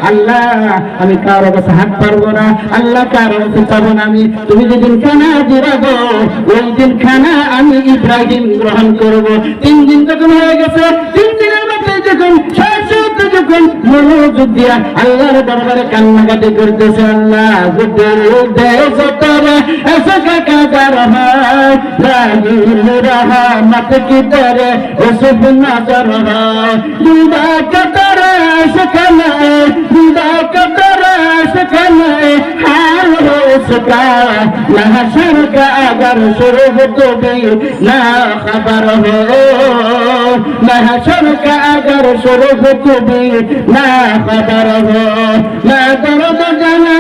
আল্লাহ আমি কারো কাছে হাত পারবো না, আল্লাহ কারো কাছে চাবো না আমি, তুমি যেদিন খানা দিরাবো ওই দিন খানা আমি ইব্রাহিম গ্রহণ করব। 3 দিন যখন হয়ে গেছে, 3 দিনের মধ্যে যখন যখন মনোযোগ দিয়া আল্লাহর দরবারে কান্নাকাটি করতেছে, আল্লাহ গুদের দেশ তোরে এসে কাকার হয় রাহিল রহমত কি তোরে ওসব নজর হয় দুদা কতরে সেখানে দুদা কতরে সেখানে হাল हो सका महशर का अगर शुरू तो भी ना खबर हो महशर का अगर शुरू तो भी ना खबर हो मैं दर्द जाना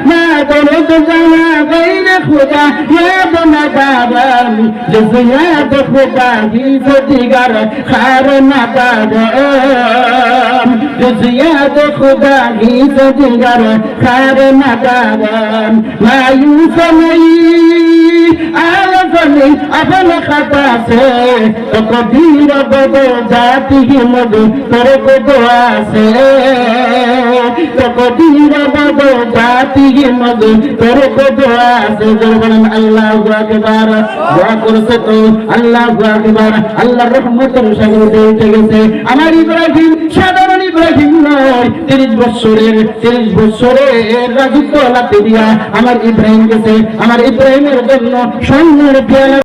मैं दर्द जाना गैर खुदा याद न दादम जिस याद खुदा ही से दिगर खार न दादम जिस याद खुदा ही से दिगर खार न दादम मायूस नहीं आलस नहीं अपने खता से तो कबीर बदो जाती ही मधु तेरे को दुआ से तो कबीर बदो जाती ही मधु तेरे को दुआ से जरबन अल्लाह আকবার দোয়া করছে তো আল্লাহ আকবার আল্লাহর রহমতের সাগরে পৌঁছে গেছে আমার ইব্রাহিম সাধারণ ইব্রাহিম নয় 30 বছরের রাজত্ব লাতে দিয়া আমার ইব্রাহিম গেছে আমার ইব্রাহিমের জন্য স্বর্ণের পেয়ালা